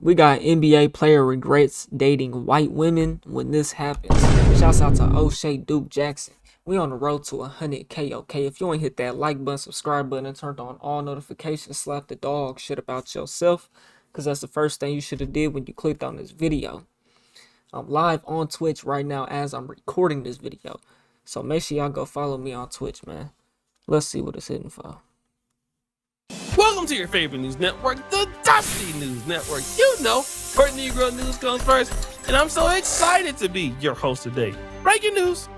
We got NBA player regrets dating white women when this happens. Shouts out to O'Shea Duke Jackson. We on the road to 100K, okay? If you ain't hit that like button, subscribe button, and turned on all notifications, slap the dog shit about yourself, because that's the first thing you should have did when you clicked on this video. I'm live on Twitch right now as I'm recording this video. So make sure y'all go follow me on Twitch, man. Let's see what it's hitting for. Welcome to your favorite news network, the Dusty News Network. You know, where Negro news comes first, and I'm so excited to be your host today. Breaking news.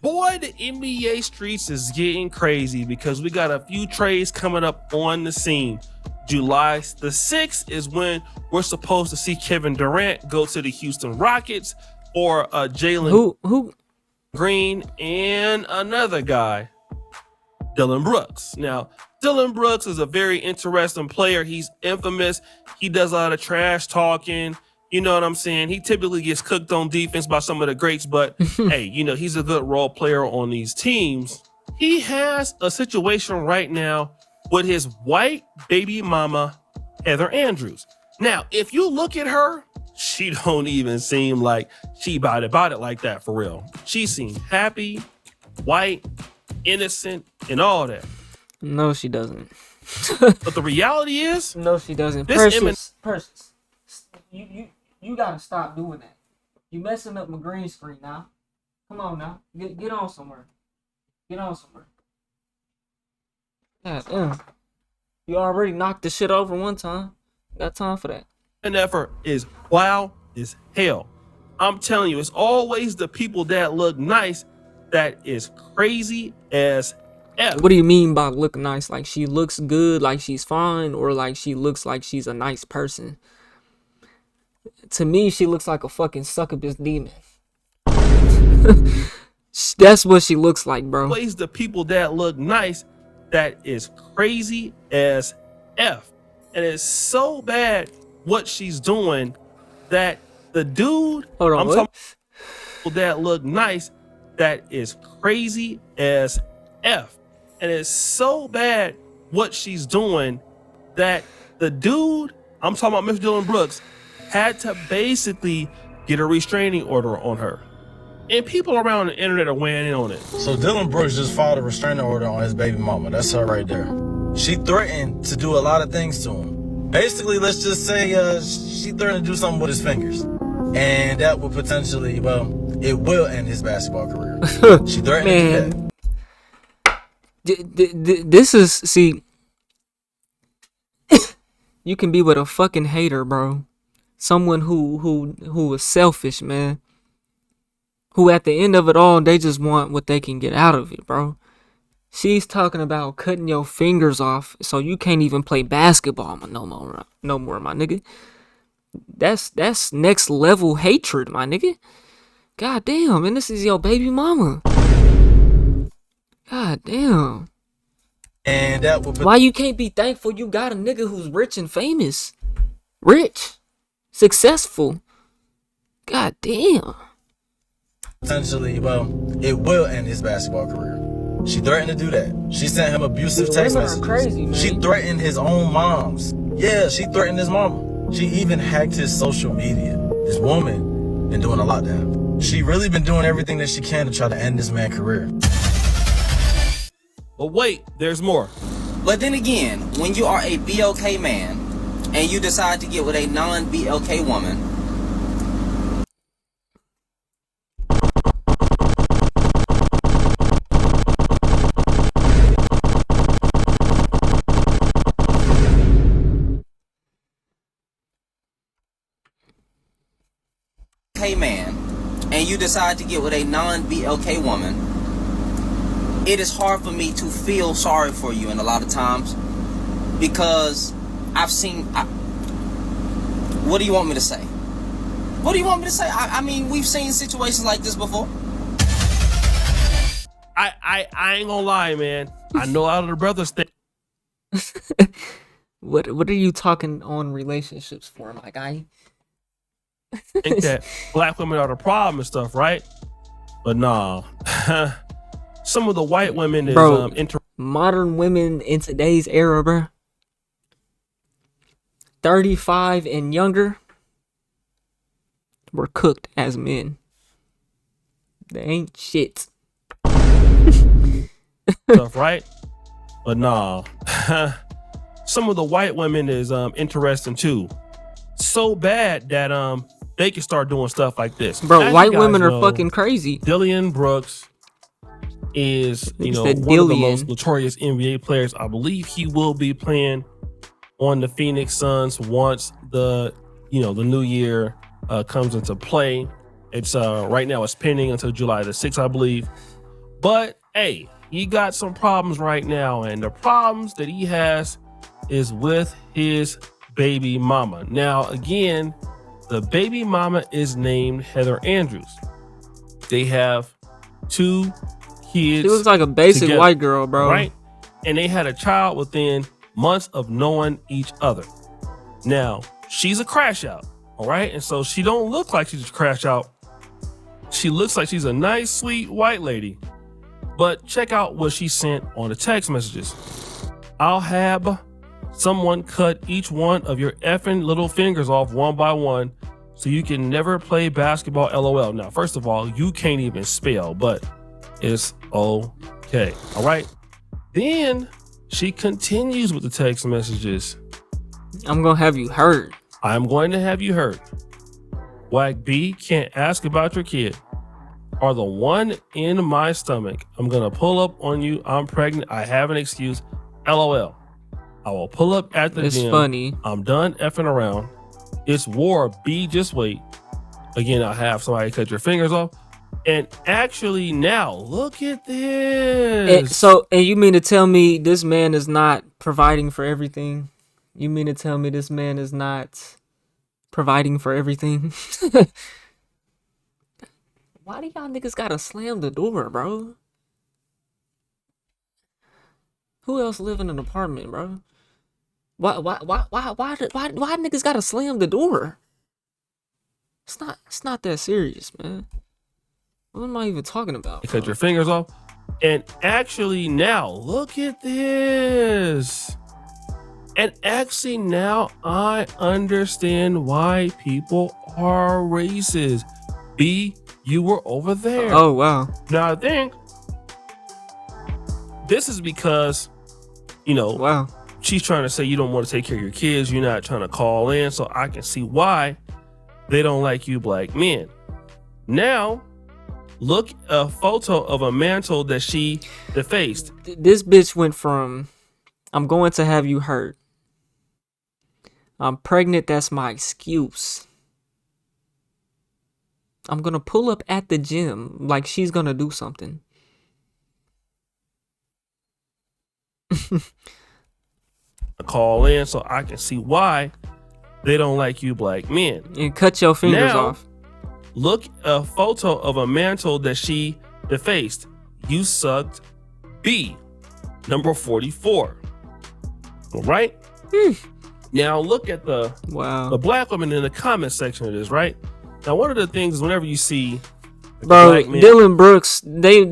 Boy, the NBA streets is getting crazy because we got a few trades coming up on the scene. July the 6th is when we're supposed to see Kevin Durant go to the Houston Rockets, or Jalen Green and another guy, Dillon Brooks. Now, Dillon Brooks is a very interesting player. He's infamous. He does a lot of trash talking. You know what I'm saying? He typically gets cooked on defense by some of the greats, but hey, you know, he's a good role player on these teams. He has a situation right now with his white baby mama, Heather Andrews. Now, if you look at her, she don't even seem like she about it like that for real. She seems happy, white, innocent, and all that. No, she doesn't. But the reality is, no, she doesn't. This Precious, you gotta stop doing that. You messing up my green screen now. Come on now, get on somewhere. Get on somewhere. God damn. You already knocked the shit over one time. Got time for that. an effort is wild as hell. I'm telling you, it's always the people that look nice that is crazy as F. What do you mean by look nice? Like she looks good, like she's fine, or like she looks like she's a nice person? To me, she looks like a fucking succubus demon. That's what she looks like, bro. Always the people that look nice that is crazy as F. And it's so bad what she's doing that the dude, Hold on, I'm what? talking about people that look nice that is crazy as F. And it's so bad what she's doing that the dude, I'm talking about Mr. Dillon Brooks, had to basically get a restraining order on her. And people around the internet are weighing in on it. So Dillon Brooks just filed a restraining order on his baby mama. That's her right there. She threatened to do a lot of things to him. Basically, let's just say she threatened to do something with his fingers. And that would potentially, well, it will end his basketball career. She threatened to do that. This is, see, you can be with a fucking hater, bro. Someone who is selfish, man. Who at the end of it all, they just want what they can get out of it, bro. She's talking about cutting your fingers off so you can't even play basketball no more, my nigga. That's next level hatred, my nigga. God damn, and this is your baby mama. God damn. And that would Why you can't be thankful you got a nigga who's rich and famous? Rich. Successful. God damn. Potentially, well, it will end his basketball career. She threatened to do that. She sent him abusive text Women are messages. crazy, man. She threatened his own moms. Yeah, she threatened his mama. She even hacked his social media. This woman been doing a lot to him. She really been doing everything that she can to try to end this man's career. But wait, there's more. But then again, when you are a BLK man and you decide to get with a non-BLK woman, non-BLK woman, it is hard for me to feel sorry for you in a lot of times because I've seen. What do you want me to say? What do you want me to say? I mean, we've seen situations like this before. I ain't gonna lie, man. I know out of the brothers thing. What are you talking on relationships for, my guy? Think that black women are the problem and stuff, right? But nah. Some of the white women is modern women in today's era, bro. 35 and younger were cooked as men. They ain't shit. Stuff, right? But nah. Some of the white women is interesting too. So bad that they can start doing stuff like this. Bro, As white you guys women are know, fucking crazy. Dillon Brooks is, Nigga one said of the Dillon. most notorious NBA players. I believe he will be playing on the Phoenix Suns once the new year comes into play. It's right now it's pending until July the 6th, I believe. But hey, he got some problems right now, and the problems that he has is with his baby mama. Now, again, the baby mama is named Heather Andrews. They have 2 kids. She looks like a basic together, white girl, bro. right? And they had a child within months of knowing each other. Now, she's a crash out, all right? And so she don't look like she's a crash out. She looks like she's a nice, sweet white lady. But check out what she sent on the text messages. I'll have someone cut each one of your effing little fingers off one by one so you can never play basketball, LOL. Now, first of all, you can't even spell, but it's okay, all right? Then she continues with the text messages. I'm gonna have you hurt. I'm going to have you hurt. Whack B can't ask about your kid. Are the one in my stomach. I'm gonna pull up on you. I'm pregnant. I have an excuse. LOL. I will pull up at the It's gym. funny. I'm done effing around. It's war. B, just wait. Again, I'll have somebody cut your fingers off. And actually now, look at this. And you mean to tell me this man is not providing for everything? You mean to tell me this man is not providing for everything? Why do y'all niggas gotta slam the door, bro? Who else live in an apartment, bro? Why niggas gotta slam the door? It's not that serious, man. What am I even talking about? Cut your fingers off. And actually now, look at this. And actually now I understand why people are racist. B, you were over there. Oh, wow. Now I think this is because, Wow. she's trying to say you don't want to take care of your kids. You're not trying to call in. So I can see why they don't like you black men. Now, look a photo of a mantle that she defaced. This bitch went from, I'm going to have you hurt. I'm pregnant, that's my excuse. I'm gonna pull up at the gym like she's gonna do something. Call in so I can see why they don't like you black men. And cut your fingers Now, off. Look a photo of a mantle that she defaced. You sucked. B, number 44. All right. Now look at the Wow. black women in the comment section of this, right? Now, one of the things is whenever you see Bro, black men, Dillon Brooks, they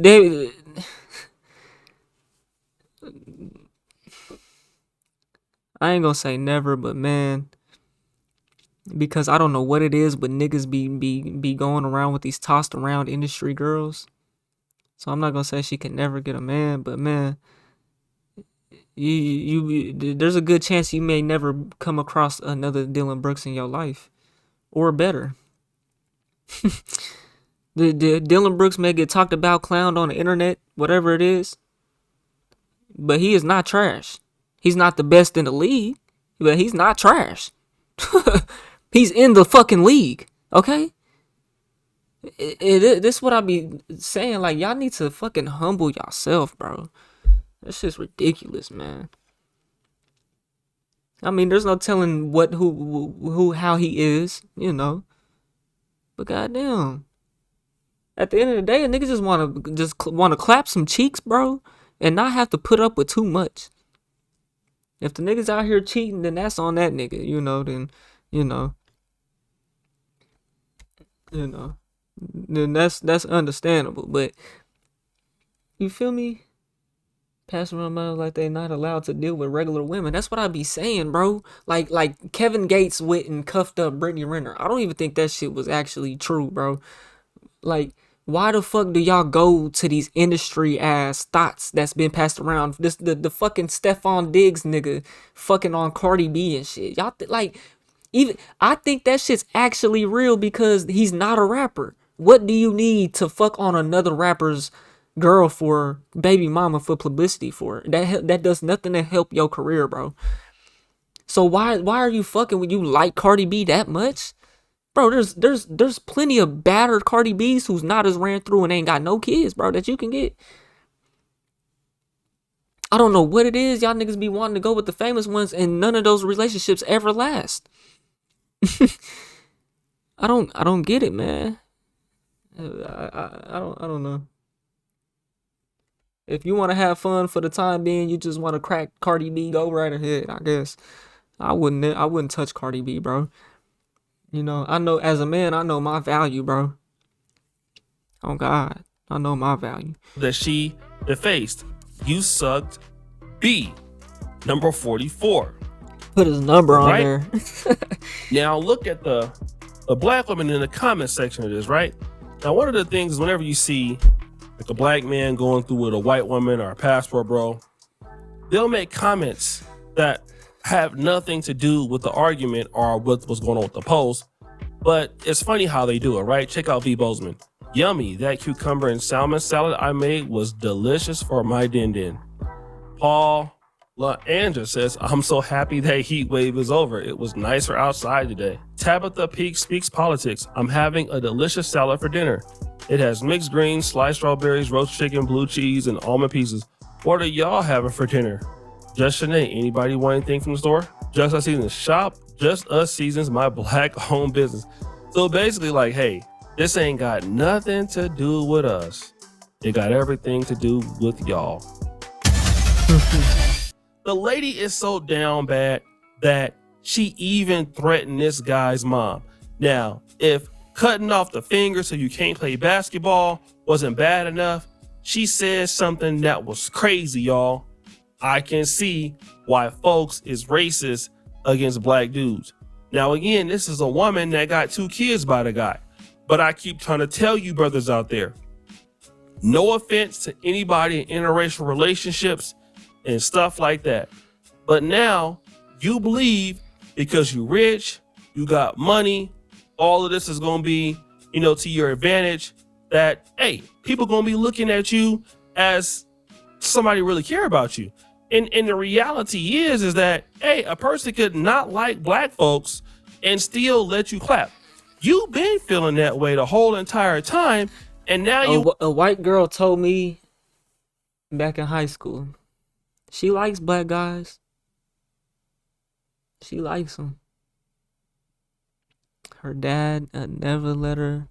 I ain't gonna say never, but man, because I don't know what it is, but niggas be going around with these tossed around industry girls. So I'm not gonna say she can never get a man, but man, you there's a good chance you may never come across another Dillon Brooks in your life, or better. The Dillon Brooks may get talked about, clowned on the internet, whatever it is, but he is not trash. He's not the best in the league, but he's not trash. He's in the fucking league, okay? This is what I be saying. Like, y'all need to fucking humble yourself, bro. That's just ridiculous, man. I mean, there's no telling how he is, But goddamn, at the end of the day, a nigga just want to clap some cheeks, bro, and not have to put up with too much. If the niggas out here cheating, then that's on that nigga, then that's understandable. But you feel me? Passing around money like they not allowed to deal with regular women. That's what I be saying, bro. Like Kevin Gates went and cuffed up Brittany Renner. I don't even think that shit was actually true, bro. Like, why the fuck do y'all go to these industry ass thoughts that's been passed around? The fucking Stephon Diggs nigga fucking on Cardi B and shit. Y'all like, even I think that shit's actually real because he's not a rapper. What do you need to fuck on another rapper's girl for, baby mama, for publicity for? That does nothing to help your career, bro. So why are you fucking when you like Cardi B that much? Bro, there's plenty of battered Cardi B's who's not as ran through and ain't got no kids, bro, that you can get. I don't know what it is y'all niggas be wanting to go with the famous ones and none of those relationships ever last. I don't get it, man. I don't know. If you want to have fun for the time being, you just want to crack Cardi B, go right ahead, I guess. I wouldn't touch Cardi B, bro. You know, I know as a man, I know my value, bro. Oh God, I know my value. That she defaced. You sucked B. Number 44. Put his number on Right? there. Now look at the black women in the comment section of this, right? Now one of the things is whenever you see like a black man going through with a white woman or a passport bro, they'll make comments that have nothing to do with the argument or what was going on with the post. But it's funny how they do it, right? Check out V. Bozeman. Yummy, that cucumber and salmon salad I made was delicious for my din-din. Paul LaAndra says, I'm so happy that heat wave is over. It was nicer outside today. Tabitha Peak speaks politics. I'm having a delicious salad for dinner. It has mixed greens, sliced strawberries, roast chicken, blue cheese, and almond pieces. What are y'all having for dinner? Just Shanae, anybody want anything from the store? Just Us Seasons shop. Just Us Seasons, my black-owned business. So basically, like, hey, this ain't got nothing to do with us. It got everything to do with y'all. The lady is so down bad that she even threatened this guy's mom. Now, if cutting off the finger so you can't play basketball wasn't bad enough, she said something that was crazy, y'all. I can see why folks is racist against black dudes. Now, again, this is a woman that got 2 kids by the guy. But I keep trying to tell you brothers out there, no offense to anybody in interracial relationships and stuff like that. But now you believe because you rich, you got money, all of this is going to be, to your advantage, that, hey, people going to be looking at you as somebody really care about you. And the reality is that, hey, a person could not like black folks and still let you clap. You've been feeling that way the whole entire time. And now A white girl told me back in high school, she likes black guys. She likes them. Her dad never let her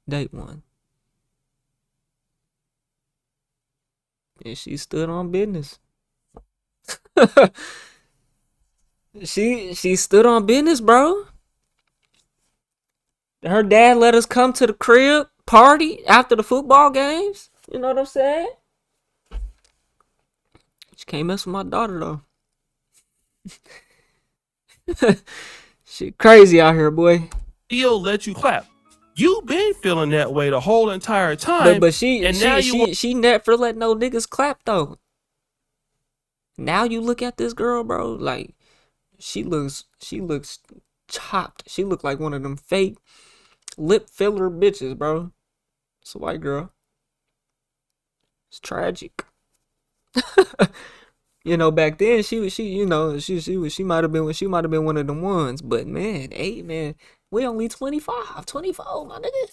date one. And she stood on business. She stood on business, bro. Her dad let us come to the crib party after the football games. You know what I'm saying? She can't mess with my daughter though. Shit crazy out here, boy. He'll let you clap. You've been feeling that way the whole entire time. But she never let no niggas clap though. Now you look at this girl, bro, like she looks chopped. She look like one of them fake lip filler bitches, bro. It's a white girl. It's tragic. Back then she might have been one of them ones, but man, we only 25, 24, my nigga.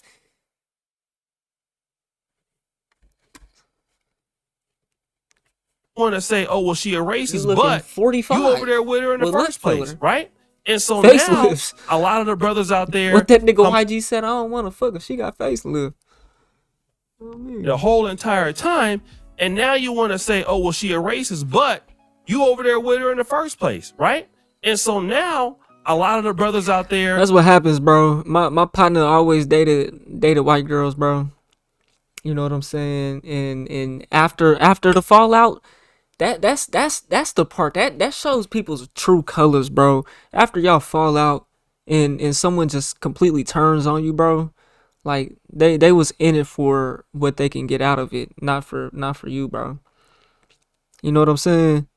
Want to say, oh well, she a racist, You but 45 you over there with her in the with first lip place, filler. right? And so Facelifts. now a lot of the brothers out there, What that nigga YG said, I don't want to fuck her. She got facelift. the whole entire time, and now you want to say, oh well, she a racist, but you over there with her in the first place, right? And so now a lot of the brothers out there, That's what happens, bro. My partner always dated white girls, bro. You know what I'm saying? And after the fallout, That's the part that shows people's true colors, bro. After y'all fall out and someone just completely turns on you, bro. Like they was in it for what they can get out of it, not for you, bro. You know what I'm saying?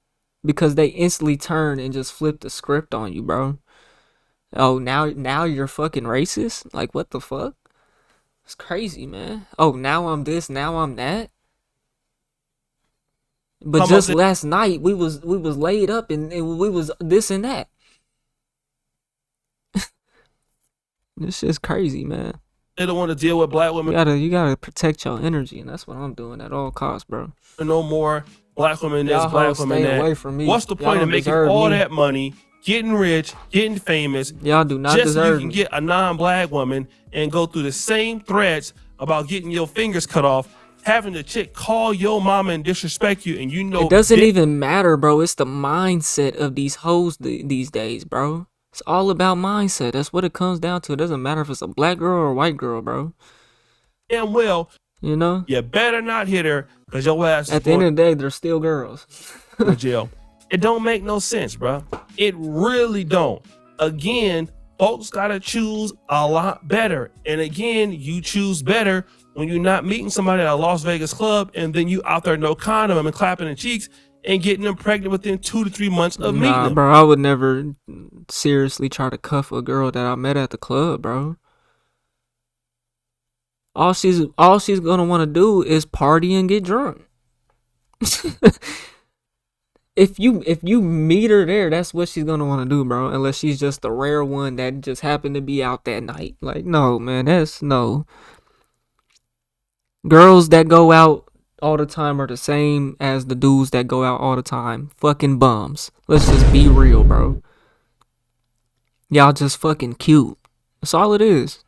Because they instantly turn and just flip the script on you, bro. Oh, now you're fucking racist? Like what the fuck? It's crazy, man. Oh, now I'm this, now I'm that. But just last night we was laid up and we was this and that. This shit's crazy, man. They don't want to deal with black women. You gotta protect your energy, and that's what I'm doing at all costs, bro. No more black women this, black women that. Away from me. What's the point of making all that money, getting rich, getting famous? Y'all do not just deserve so you can get a non-black woman and go through the same threats about getting your fingers cut off, having the chick call your mama and disrespect you, and you know it doesn't even matter, bro. It's the mindset of these hoes these days, bro. It's all about mindset. That's what it comes down to. It doesn't matter if it's a black girl or a white girl, bro. And well, you know, you better not hit her because your ass. At the end of the day, they're still girls. To jail. It don't make no sense, bro. It really don't. Again, folks gotta choose a lot better. And again, you choose better when you're not meeting somebody at a Las Vegas club and then you out there no condom and clapping in cheeks and getting them pregnant within 2 to 3 months of meeting them. Bro, I would never seriously try to cuff a girl that I met at the club, bro. All she's gonna want to do is party and get drunk. If you meet her there, that's what she's gonna want to do, bro. Unless she's just the rare one that just happened to be out that night. Like, no, man, that's no. Girls that go out all the time are the same as the dudes that go out all the time. Fucking bums. Let's just be real, bro. Y'all just fucking cute. That's all it is.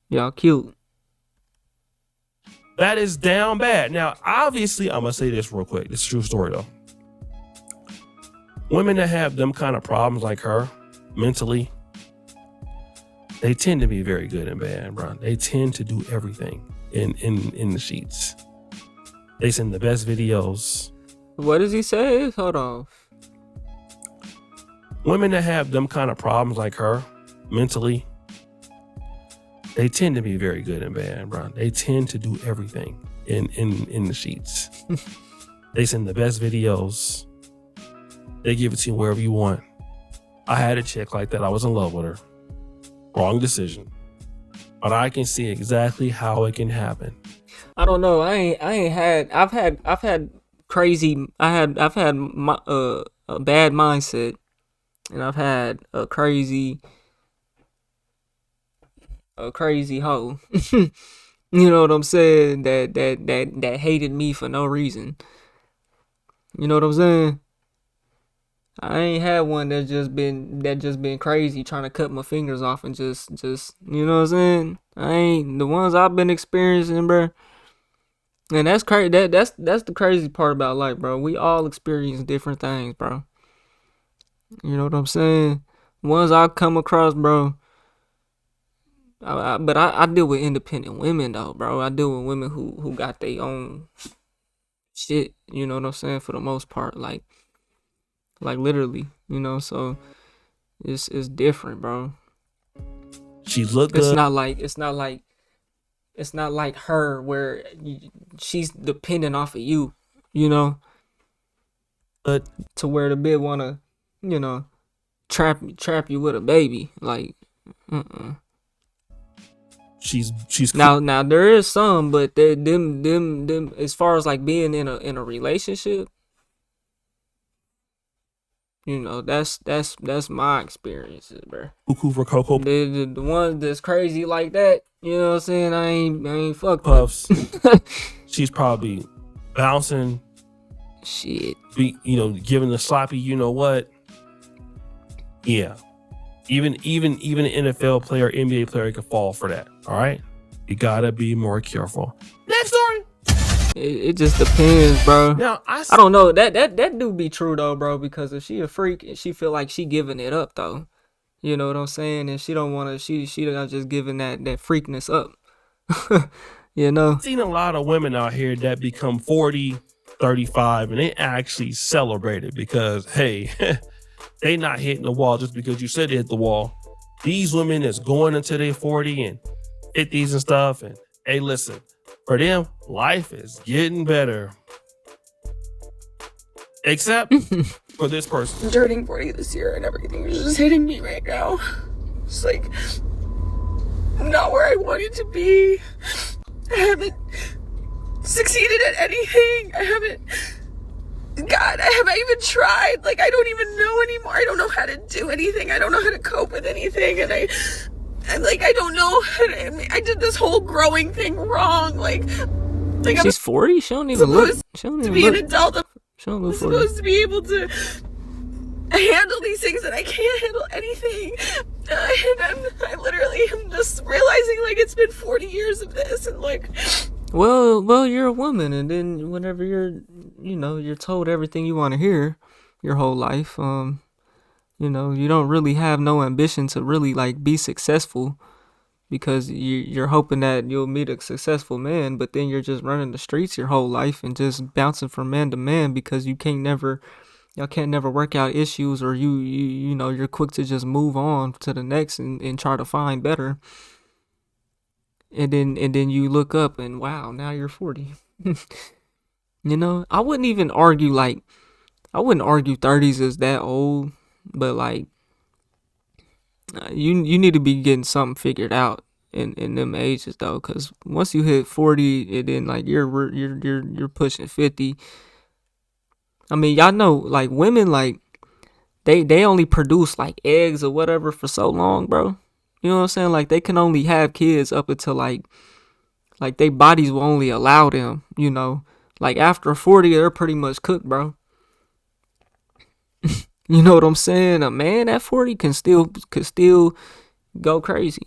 Y'all cute. That is down bad. Now, obviously, I'm gonna say this real quick. This is a true story though. Women that have them kind of problems like her, mentally, they tend to be very good and bad, bro. They tend to do everything in the sheets. They send the best videos. What does he say? Hold on. Women that have them kind of problems like her, mentally, they tend to be very good and bad, bro. They tend to do everything in the sheets. They send the best videos. They give it to you wherever you want. I had a chick like that. I was in love with her. Wrong decision. But I can see exactly how it can happen. I don't know. I've had crazy. I've had my, a bad mindset, and I've had a crazy hoe. You know what I'm saying? That hated me for no reason. You know what I'm saying? I ain't had one that just been crazy trying to cut my fingers off and just you know what I'm saying? I ain't the ones I've been experiencing, bro. And that's crazy. That's the crazy part about life, bro. We all experience different things, bro. You know what I'm saying? Ones I come across, bro. But I deal with independent women though, bro. I deal with women who got their own shit. You know what I'm saying? For the most part, like literally, you know. So it's different, bro. She looked good. It's not like her where she's dependent off of you, you know. But to where the bitch wanna, you know, trap you with a baby, like, She's now there is some, but them as far as like being in a relationship, you know, that's my experiences, bro. Cuckoo for Cocoa The ones that's crazy like that, you know what I'm saying? I ain't fucked Puffs. She's probably bouncing. Shit. Giving the sloppy, you know what? Yeah. Even an NFL player, NBA player could fall for that. All right? You gotta be more careful. Next story. It just depends, bro. Now I don't know. That do be true though, bro, because if she a freak and she feel like she giving it up though. You know what I'm saying? And she don't wanna she not just giving that freakness up. You know? I've seen a lot of women out here that become 40, 35, and they actually celebrated because, hey, they not hitting the wall just because you said they hit the wall. These women is going into their 40 and 50s and stuff, and hey, listen, for them, life is getting better. Except for this person. I'm turning 40 this year and everything is just hitting me right now. It's like, not where I wanted to be. I haven't succeeded at anything. God, have I even tried? Like, I don't even know anymore. I don't know how to do anything. I don't know how to cope with anything. And I don't know how to, I did this whole growing thing wrong. Like She's 40? She don't even look. She don't to even be an look. adult. She don't I'm look 40. supposed to be able to handle these things, and I can't handle anything. And I literally am just realizing, like, it's been 40 years of this, and like, Well, you're a woman, and then whenever you're told everything you want to hear your whole life, you don't really have no ambition to really like be successful because you're hoping that you'll meet a successful man, but then you're just running the streets your whole life and just bouncing from man to man because y'all can't never work out issues, or you're quick to just move on to the next and try to find better. And then you look up and wow, now you're 40. I wouldn't argue 30s is that old, but like you need to be getting something figured out in them ages though, because once you hit 40 and then like you're pushing 50. I mean, y'all know like women, like they only produce like eggs or whatever for so long, bro. You know what I'm saying? Like they can only have kids up until like their bodies will only allow them, like after 40 they're pretty much cooked, bro. You know what I'm saying? A man at 40 can still go crazy.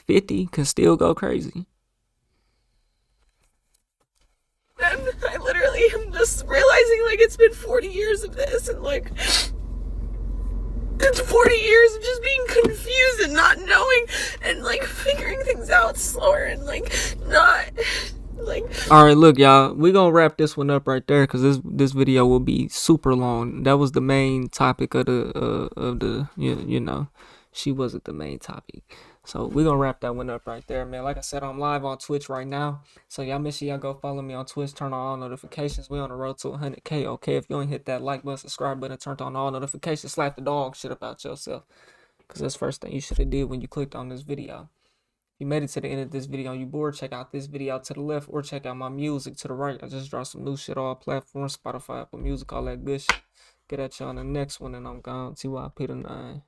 50 can still go crazy. and I literally am just realizing, like, it's been 40 years of this, and like, it's 40 years of just being confused and not knowing and like figuring things out slower and like not like. All right, look, y'all, we gonna wrap this one up right there because this video will be super long. That was the main topic of the she wasn't the main topic. So we're gonna wrap that one up right there, man. Like I said, I'm live on Twitch right now. So y'all make sure y'all go follow me on Twitch, turn on all notifications. We on the road to 100K, okay? If you ain't hit that like button, subscribe button, turn on all notifications, slap the dog shit about yourself. Cause that's the first thing you should have did when you clicked on this video. If you made it to the end of this video and you bored, check out this video to the left or check out my music to the right. I just dropped some new shit on all platforms, Spotify, Apple Music, all that good shit. Get at you on the next one and I'm gone. TYP the 9.